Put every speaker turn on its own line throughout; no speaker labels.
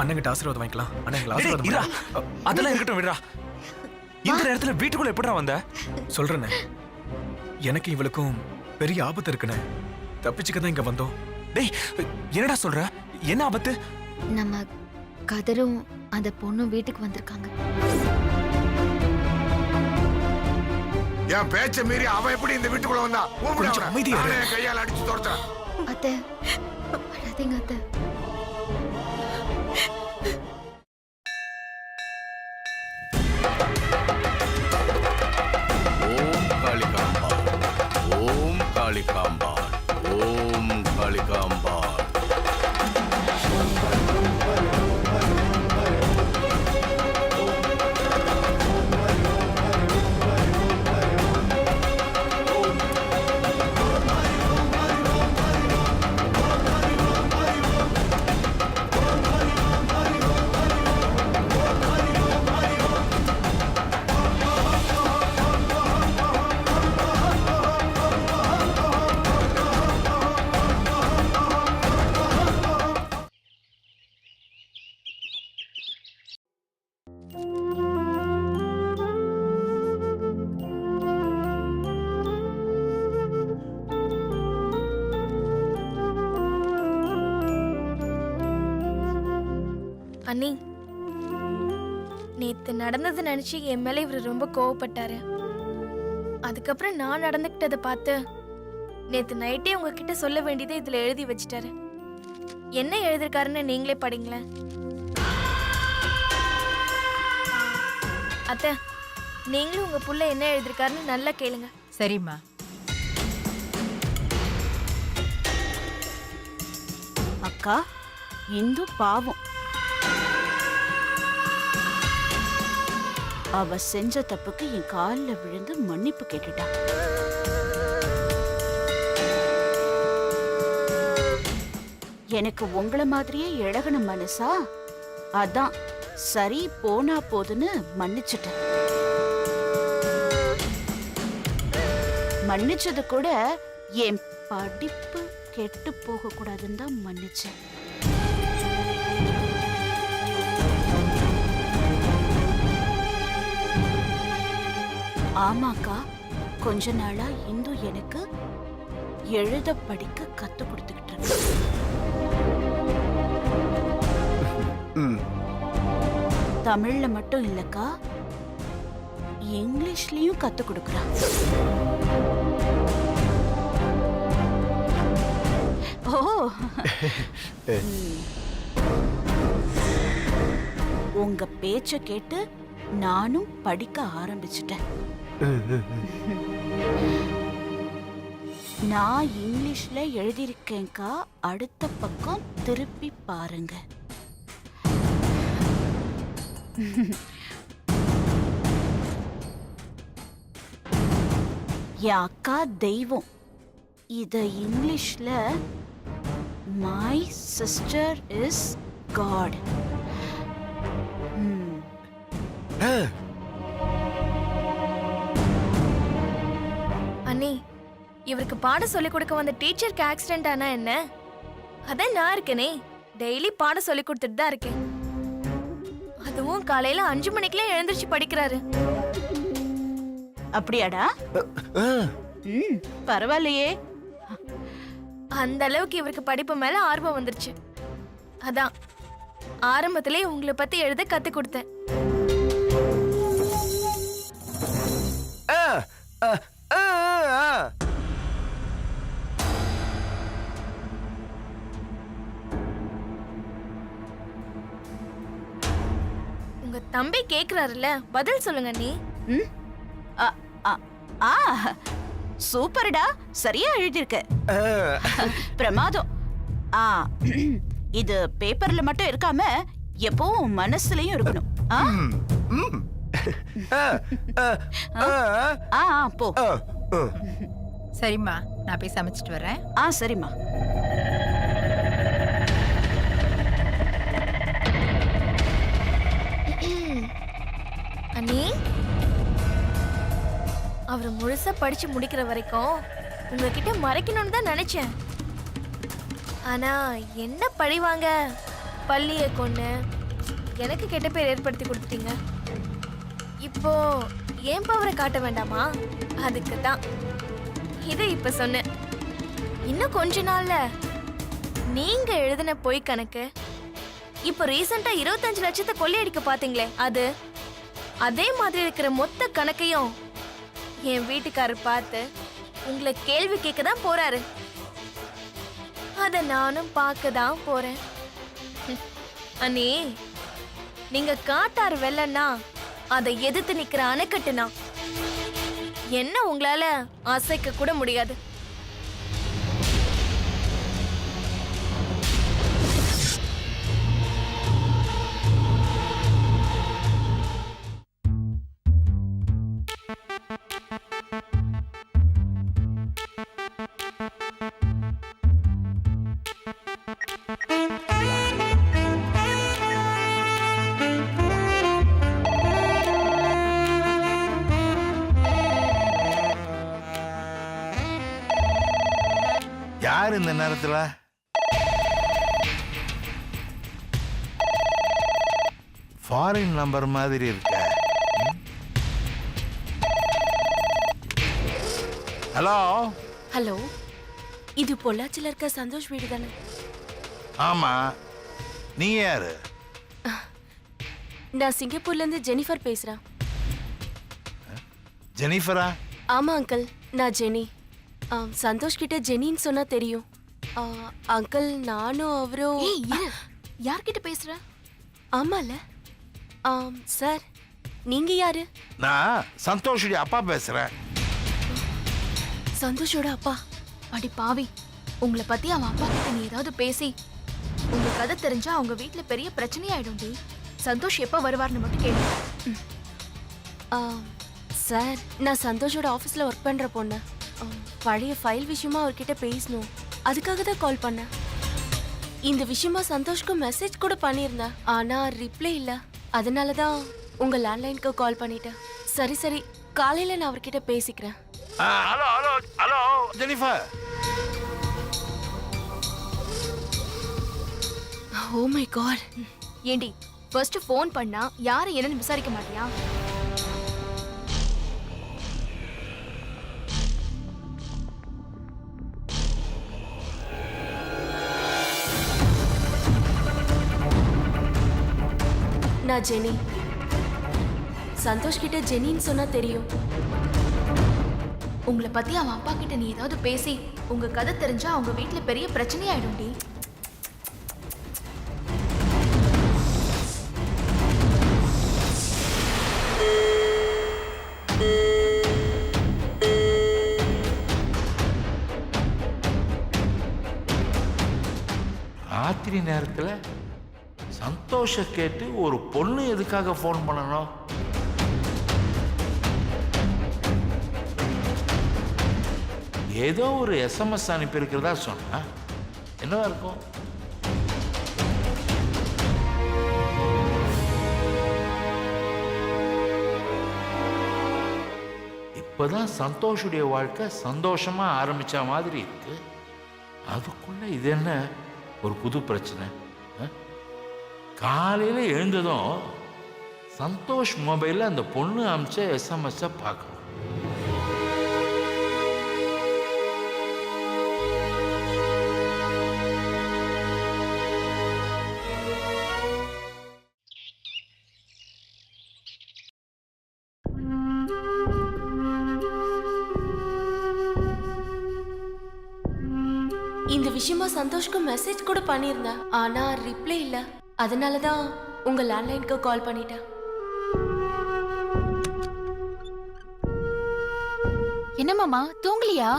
அண்ணங்கிட்ட ஆசீர்வாதம் வாங்கிக்கலாம். அண்ணா எங்களை ஆசீர்வாதம்
இரா,
பண்ணுங்க.
அதெல்லாம் இருக்கட்டும் விடுறா. இந்த நேரத்துல வீட்டுக்குள்ள எப்படிடா வந்த?
சொல்றேண்ணே, எனக்கு இவளுக்கும் பெரிய ஆபத்து இருக்குண்ணே. தப்பிச்சுக்க தான் இங்க வந்தோம்.
டேய், என்னடா சொல்ற? என்ன ஆபத்து?
நம்ம கதரும் அந்த பொண்ணும் வீட்டுக்கு வந்திருக்காங்க.
என் பேச்ச மீறி அவன் எப்படி இந்த வீட்டுக்குள்ள வந்தா?
கொஞ்சம் அமைதியா இரு.
கையால் அடிச்சு தோர்த்தான்.
அத்தை, அழாதீங்க அத்தை.
ஓம் காளிகாம்பா, ஓம் காளிகாம்பா.
அண்ணி, நேத்து நடந்தது நினைச்சு என் மேல இவர் ரொம்ப கோவப்பட்டாரு. அதுக்கப்புறம் நான் நடந்துக்கிட்டதை பார்த்து நேத்து நைட்டே உங்ககிட்ட சொல்ல வேண்டியதை இதுல எழுதி வச்சிட்டாரு. என்ன எழுதிருக்காருன்னு நீங்களே படிங்களேன். அத்தை, நீங்களும் உங்க புள்ள என்ன எழுதிருக்காருன்னு நல்லா கேளுங்க.
சரிம்மா.
அக்கா, இந்து பாவம். அவ செஞ்ச தப்புக்கு என் காலில் விழுந்து மன்னிப்பு கேட்டுட்டா. எனக்கு உங்கள மாதிரியே இழகன மனசா, அதான் சரி போனா போதுன்னு மன்னிச்சுட்டேன். மன்னிச்சது கூட என் படிப்பு கெட்டு போக கூடாதுன்னு தான் மன்னிச்சேன். ஆமாக்கா, கொஞ்ச நாளா இந்து எனக்கு எழுத படிக்க கத்து கொடுத்துக்கிட்டு இருக்கு. தமிழ்ல மட்டும் இல்லக்கா, இங்கிலீஷ்லயும் கத்து கொடுக்கறா. ஓ, உங்க பேச்ச கேட்டு நானும் படிக்க ஆரம்பிச்சிட்டேன். நான் இங்கிலீஷ்ல எழுதியிருக்கேன்க்கா, அடுத்த பக்கம் திருப்பி பாருங்க. என் அக்கா தெய்வம். இத இங்கிலீஷ்ல மை சிஸ்டர் இஸ் காட்.
அண்ணி, இவருக்கு பாடம் சொல்லி கொடுக்க வந்த டீச்சருக்கு ஆக்சிடென்ட் ஆனா என்ன? அதான் நான் இருக்கேனே, டெய்லி பாடம் சொல்லி கொடுத்துட்டு தான் இருக்கேன். அதுவும் காலையில 5 மணிக்குள்ள எழுந்திருச்சு படிக்கிறாரு.
அப்படியாடா? பரவாயில்லையே.
அந்த அளவுக்கு இவருக்கு படிப்பு மேல ஆர்வம் வந்துருச்சு. அதான் ஆரம்பத்திலே உங்களை பத்தி எழுத கத்து கொடுத்தேன். உங்க தம்பி கேக்குறாருல்ல, பதில் சொல்லுங்க நீ.
சூப்பர்டா, சரியா எழுதியிருக்க. பிரமாதம். இது பேப்பர்ல மட்டும் இருக்காம எப்பவும் மனசுலயும் இருக்கணும். போ.
சரிம்மா, நான் போய் சமைச்சிட்டு வரேன்.
சரிம்மா.
அண்ணி, அவர் முழுசா படிச்சு முடிக்கிற வரைக்கும் உங்ககிட்ட மறைக்கணும்னு தான் நினைச்சேன். ஆனா என்ன பழிவாங்க, பள்ளியை கொண்டு எனக்கு கெட்ட பேர் ஏற்படுத்தி கொடுத்துட்டீங்க. இப்போ ஏன் பவரை காட்ட வேண்டாமா? அதுக்கு தான் இதை இப்ப சொன்னேன். இன்னும் கொஞ்ச நாள்ல நீங்க எழுதின பொய் கணக்கு, இப்போ ரீசெண்டா 25 லட்சத்தை கொள்ளையடிக்க பாத்தீங்களே அது, அதே மாதிரி இருக்கிற மொத்த கணக்கையும் என் வீட்டுக்காரர் பார்த்து உங்களை கேள்வி கேட்க தான் போறாரு. அத நானும் பார்க்க தான் போறேன். அண்ணே, நீங்க காட்டார் வெள்ளன்னா அதை எதிர்த்து நிக்கிற அணைக்கட்டுனா என்ன உங்களால அசைக்க கூட முடியாது.
யார் இந்த நேரத்துல? ஃபாரின் நம்பர் மாதிரி இருக்க. ஹலோ.
ஹலோ, இது பொள்ளாச்சில இருக்க சந்தோஷ் வீடு தானே?
ஆமா, நீ யாரு?
நான் சிங்கப்பூர்ல இருந்து ஜெனிஃபர் பேசுறேன்.
ஜெனிஃபரா?
ஆமா அங்கிள், நான் ஜெனி. சந்தோஷ் கிட்ட ஜெனின்னு சொன்னா தெரியும். அங்கிள், நானும் அவரும்.
யார்கிட்ட பேசுற?
ஆமால. சார், நீங்க யாரு?
நான் சந்தோஷுடைய அப்பா பேசுறேன்.
சந்தோஷோட அப்பா?
அடி பாவி, உங்களை பத்தி அவன் அப்பா கிட்ட நீ ஏதாவது பேசி உங்க கதை தெரிஞ்சா அவங்க வீட்ல பெரிய பிரச்சனையாயிடும் டி. சந்தோஷ் எப்ப வருவார்னு மட்டும் கேளு.
சார், நான் சந்தோஷோட ஆஃபீஸில் ஒர்க் பண்ணுற பொண்ணு. பழைய ஃபைல் விஷயமா அவர்கிட்ட பேசணும், அதுக்காக தான் கால் பண்ணேன். இந்த விஷயமா சந்தோஷ்க்கு மெசேஜ் கூட பண்ணியிருந்தேன், ஆனால் ரிப்ளை இல்லை. அதனால தான் உங்கள் லேண்ட்லைனுக்கு கால் பண்ணிட்டேன். சரி சரி, காலையில் நான் அவர்கிட்ட பேசிக்கிறேன்.
Hello hello hello Jennifer.
Oh my God.
ஏண்டி, ஃபர்ஸ்ட் ஃபோன் பண்ணா யாரை என்னன்னு விசாரிக்க மாட்டியா?
நான் ஜெனி. சந்தோஷ் கிட்ட ஜெனின்னு சொன்னா தெரியும்.
உங்களை பத்தி அவன் அப்பா கிட்ட நீ ஏதாவது பேசி உங்க கதை தெரிஞ்சா அவங்க வீட்ல பெரிய பிரச்சனையாயிடும் டி.
ராத்திரி நேரத்தில் சந்தோஷ கேட்டு ஒரு பொண்ணு எதுக்காக ஃபோன் பண்ணணும்? ஏதோ ஒரு எஸ்எம்எஸ் அனுப்பியிருக்கிறதா சொன்னா என்னவா இருக்கும்? இப்பதான் சந்தோஷுடைய வாழ்க்கை சந்தோஷமா ஆரம்பிச்ச மாதிரி இருக்கு. அதுக்குள்ள இது என்ன ஒரு புது பிரச்சனை? காலையில எழுந்ததும் சந்தோஷ் மொபைல்ல அந்த பொண்ணு அமிச்ச எஸ்எம்எஸ் பார்க்கணும்.
இந்த விஷயமா சந்தோஷ்க்கு மெசேஜ் கூட பண்ணியிருந்தேன், ஆனா ரிப்ளை இல்ல. அதனால தான் உங்க லேண்ட்லைனுக்கு கால் பண்ணிட்டேன்.
என்ன மாமா, தூங்கலையா?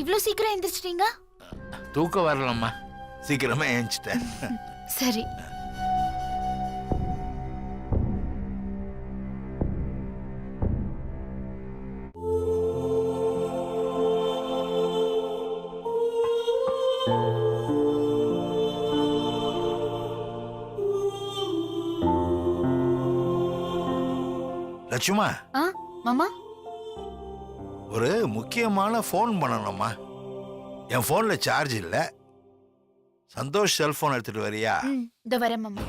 இவ்ளோ சீக்கிரம் எந்திரிச்சிட்டீங்க?
தூக்கம் வரலம்மா, சீக்கிரமா ஏஞ்சிட்டேன்.
சரி.
லட்சுமா,
மாமா,
ஒரு முக்கியமான ஃபோன் பண்ணணும்மா. என் ஃபோன்ல சார்ஜ் இல்லை. சந்தோஷ் செல்போன் எடுத்துட்டு வரியா?
இந்த வரேன் மாமா.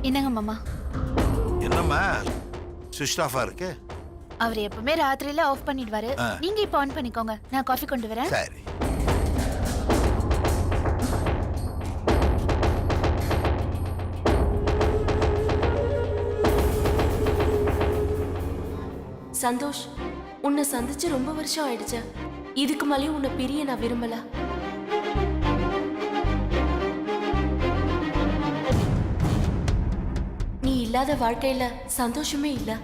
என்னங்க மாமா?
என்னம்மா சுவிட்ச் ஆஃபா இருக்கு?
அவர் எப்பவுமே ராத்திரியில ஆஃப் பண்ணிடுவாரு. நீங்க இப்ப ஆன் பண்ணிக்கோங்க. நான் காஃபி கொண்டு வரேன்.
சரி.
சந்தோஷ், உன்னை சந்திச்சு ரொம்ப வருஷம் ஆயிடுச்சு. இதுக்கு மேலேயும் உன்னை பிரிய நான் விரும்பல. நீ இல்லாத வாழ்க்கையில சந்தோஷமே இல்ல.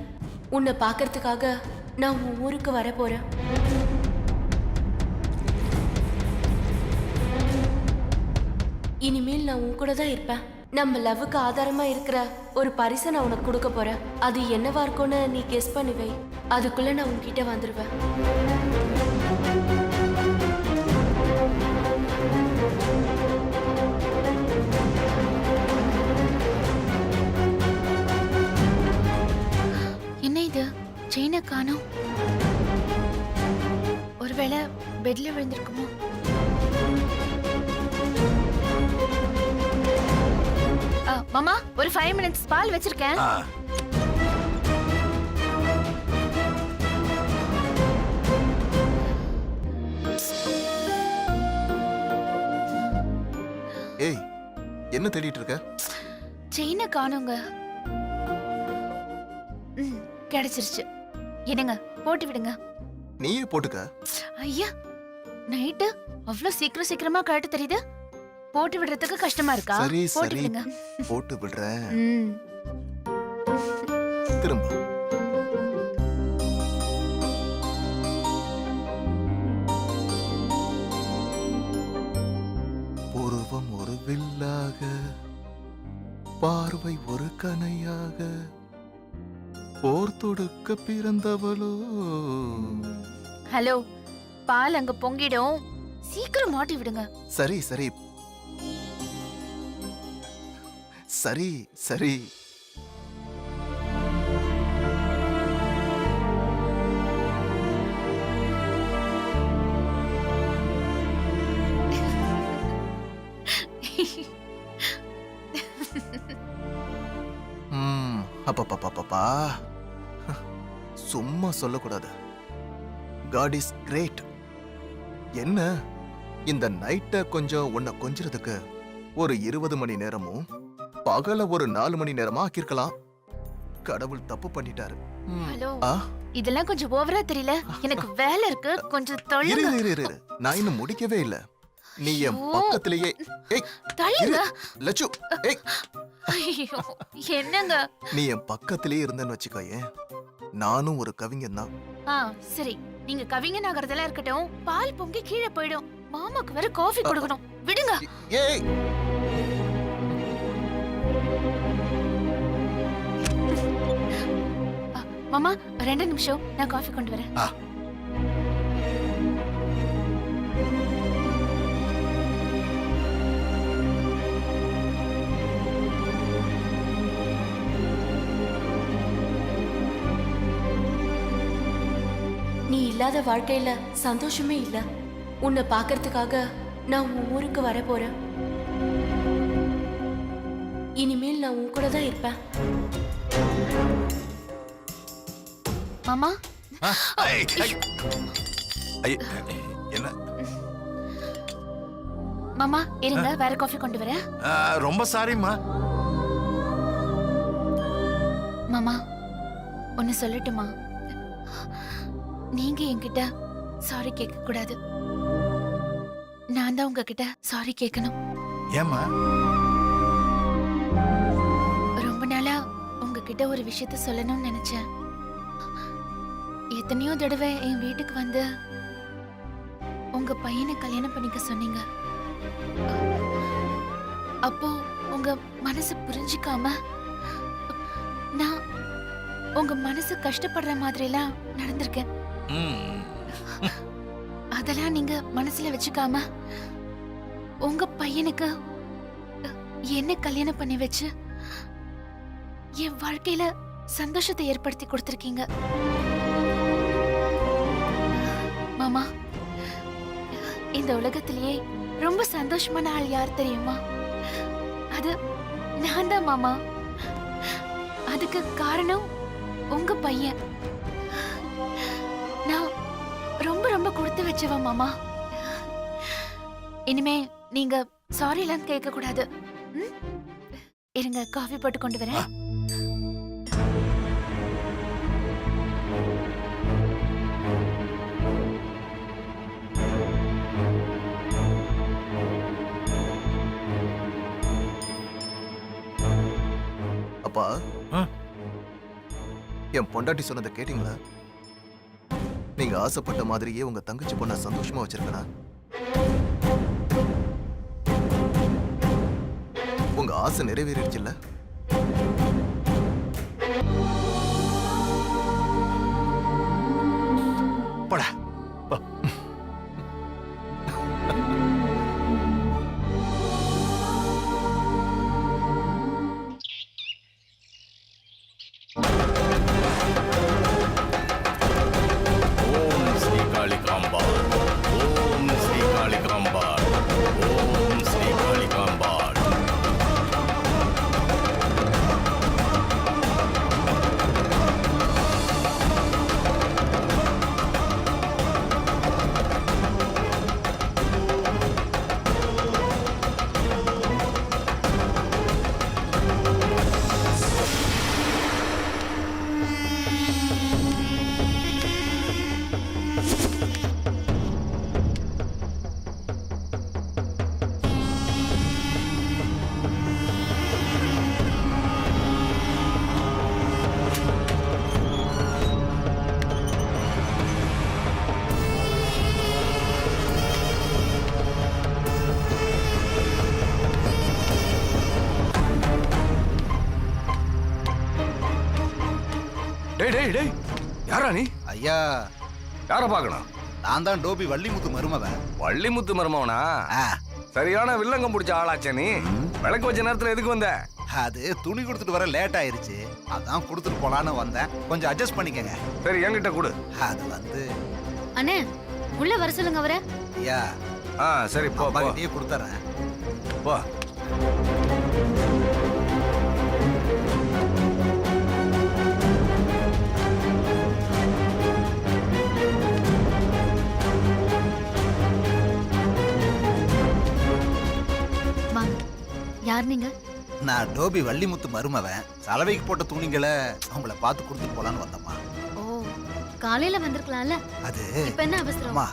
உன்னை பார்க்கறதுக்காக நான் உன் ஊருக்கு வர போறேன். இனிமேல் நான் உன் கூட தான் இருப்பேன். நம்ம லவ்வுக்கு ஆதாரமா இருக்கிற ஒரு பரிசை நான் உனக்கு கொடுக்க போறேன். அது என்னவா இருக்கும்னு நீ கெஸ் பண்ணி வை. அதுக்குள்ள நான் உன்கிட்ட வந்துருவேன்.
என்ன இது? செயினை காணோம். ஒருவேளை பெட்ல விழுந்திருக்குமோ? மாமா, ஒரு 5 minutes பால் வச்சிருக்கேன்.
ஏய், என்ன தேடிட்டு இருக்க?
செயினை காணோங்க. கிடைச்சிருச்சு. என்னங்க, போட்டு விடுங்க.
நீயே போட்டுக்க.
ஐயா, நைட்டு அவ்வளவு சீக்கிரமா கழட்ட தெரியுது. போட்டு விடுறதுக்கு கஷ்டமா இருக்கா?
சரி
போட்டு
சரி,
விடுங்க.
போட்டு விடுறேன்.
ம்.
திரும்ப. உருவம் ஒரு வில்லாக, பார்வை ஒரு கனையாக, போர் தொடுக்க பிறந்தவளோ.
ஹலோ, பால் அங்க பொங்கிடும். சீக்கிரம் மாட்டி விடுங்க.
சரி சரி சரி சரி. அப்பா, சும்மா சொல்லக்கூடாது. God is great. என்ன இந்த நைட்டை கொஞ்சம் உன்னை கொஞ்சிறதுக்கு ஒரு 20 மணி நேரமும் பகல ஒரு 4 மணி நேரமா ஆக்கிருக்கலாம். கடவுள் தப்பு பண்ணிட்டாரு.
ஹலோ, இதெல்லாம் கொஞ்சம் ஓவரா தெரியல. எனக்கு வேலை இருக்கு, கொஞ்சம் தொழுங்க.
இரு, நான் இன்னும் முடிக்கவே இல்ல. நீ என் பக்கத்திலேயே. ஏய்,
தள்ளுங்க.
லட்சு, ஏய்.
ஐயோ, என்னங்க?
நீ என் பக்கத்திலேயே இருந்தேன்னு வச்சுக்கோயேன், நானும் ஒரு கவிஞன் தான்.
சரி, நீங்க கவிஞன் ஆகிறதெல்லாம் இருக்கட்டும். பால் பொங்கி கீழே போயிடும். மாமாக்கு வேற காஃபி கொடுக்கணும். விடுங்க.
ஏய்,
மாமா, 2 நிமிஷம், நான் காஃபி கொண்டு வரேன்.
நீ இல்லாத வாழ்க்கையில சந்தோஷமே இல்ல. உன்னை பார்க்கறதுக்காக நான் உன் ஊருக்கு வர போறேன். இனிமேல் நான் உன் கூட தான் இருப்பேன்.
மாமா,
என்ன?
மாமா இருங்க, வேற காஃபி கொண்டு வரேன்.
ரொம்ப சாரிம்மா.
மாமா, ஒன்னு சொல்லட்டுமா? நீங்க என்கிட்ட சாரி கேட்க கூடாது. நான் தான் உங்ககிட்ட சாரி கேட்கணும்.
ஏம்மா?
ரொம்ப நாளா உங்ககிட்ட ஒரு விஷயத்த சொல்லணும்னு நினைச்சேன். எத்தனையோ தடவை என் வீட்டுக்கு வந்து உங்க பையனை கல்யாணம் பண்ணிக்க சொன்னீங்க. அப்போ உங்க மனசு புரிஞ்சுக்காம நான் உங்க மனசு கஷ்டப்படுற மாதிரி எல்லாம் நடந்திருக்கேன். அதெல்லாம் நீங்க மனசுல வச்சுக்காம உங்க பையனுக்கு என்ன கல்யாணம் பண்ணி வச்சு என் வாழ்க்கையில சந்தோஷத்தை ஏற்படுத்தி கொடுத்திருக்கீங்க மாமா. இந்த உலகத்திலேயே ரொம்ப சந்தோஷமான ஆள் யார் தெரியுமா? அது நான் தான் மாமா. அதுக்கு காரணம் உங்க பையன். நான் ரொம்ப ரொம்ப கொடுத்து வச்சவ மாமா. இனிமே நீங்க சாரி எல்லாம் கேட்க கூடாது. ம்? இருங்க, காஃபி போட்டு கொண்டு வரேன்.
அப்பா,
ஆ?
என் பொண்டாட்டி சொன்னதை கேட்டீங்களா? நீங்க ஆசைப்பட்ட மாதிரியே உங்க தங்கச்சி பொண்ண சந்தோஷமா வச்சிருக்கனா? உங்க ஆசை நிறைவேறிடுச்சுல்ல?
போடா.
ஓம் ஸ்ரீ காளிகாம்பாள். ஓம் ஸ்ரீ காளிகாம்பாள். ஓம் ஸ்ரீ காளிகாம்பாள்.
டேய் டேய் டேய், யாரா நீ?
ஐயா,
யார பார்க்கணும்?
நான் தான் டோபி வள்ளிமுத்து மருமவன்.
வள்ளிமுத்து மருமவனா? சரியான வில்லங்கம் பிடிச்ச ஆளாச்சே நீ. விளக்கு வச்ச நேரத்துல எதுக்கு வந்த?
அது துணி கொடுத்துட்டு வர லேட் ஆயிருச்சு, அதான் கொடுத்துட்டு போலான்னு வந்தேன். கொஞ்சம் அட்ஜஸ்ட் பண்ணிக்கங்க.
சரி, என்கிட்ட கொடு.
அது வந்து
அண்ணே, உள்ள வர சொல்லுங்க அவரை.
ஐயா,
சரி, போ போ.
கிட்டே கொடுத்துறேன்.
போ.
யார் நீங்க?
நான் டோபி வள்ளிமுத்து மருமவன். சலவைக்கு போட்ட துணிங்களை அவங்கள பார்த்து கொடுத்துட்டு போலான்னு வந்தம்மா.
ஓ, காலையில வந்திருக்கலாம்ல.
அது
இப்ப என்ன அவசரம்?
அம்மா,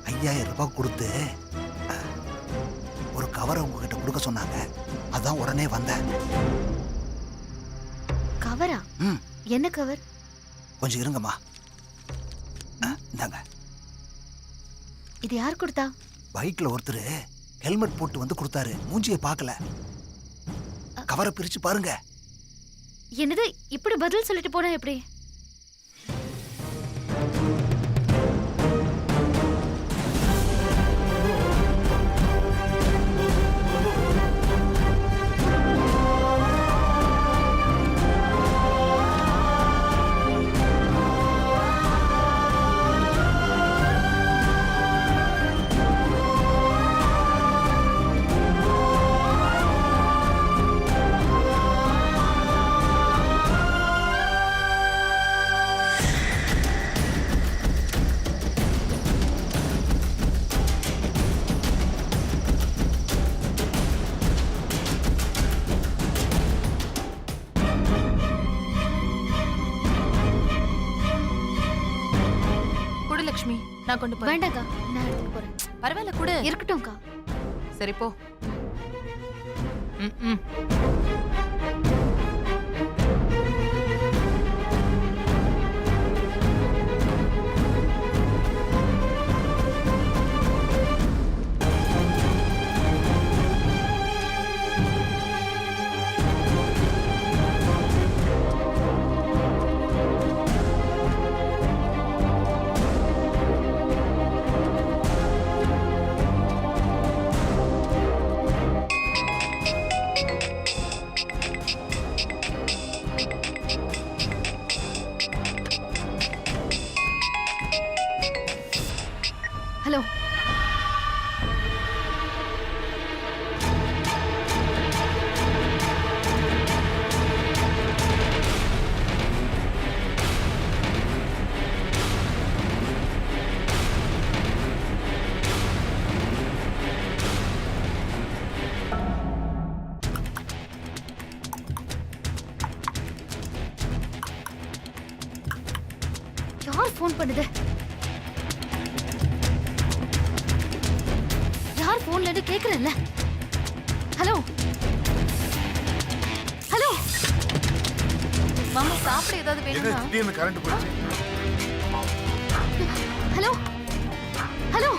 5000 ரூபாய் கொடுத்து ஒரு கவரை உங்ககிட்ட கொடுக்க சொன்னாங்க. அதான் உடனே வந்தேன்.
கவரா?
ம்.
என்ன கவர்?
கொஞ்சம் இருங்கம்மா. இந்தாங்க.
இது யார் கொடுத்தா?
பைக்ல ஒருத்தர் ஹெல்மெட் போட்டு வந்து கொடுத்தாரு. மூஞ்சியை பார்க்கல. கவரை பிரிச்சு பாருங்க.
என்னது, இப்படி பதில் சொல்லிட்டு போனா எப்படி?
லட்சுமி, நான் கொண்டு போறேன்.
வேண்டாக்கா, நான் எடுத்துட்டு போறேன்.
பரவாயில்ல, கூட
இருக்கட்டும்க்கா.
சரி போ. ம்.
யார் ஃபோன் பண்ணுது? யார் ஃபோன்லன்னு கேக்குறேன்ல. ஹலோ ஹலோ மாமா, சாப்பிட ஏதாவது வேணுமா?
திடீர்னு கரண்ட் போயிடுச்சு.
Hello hello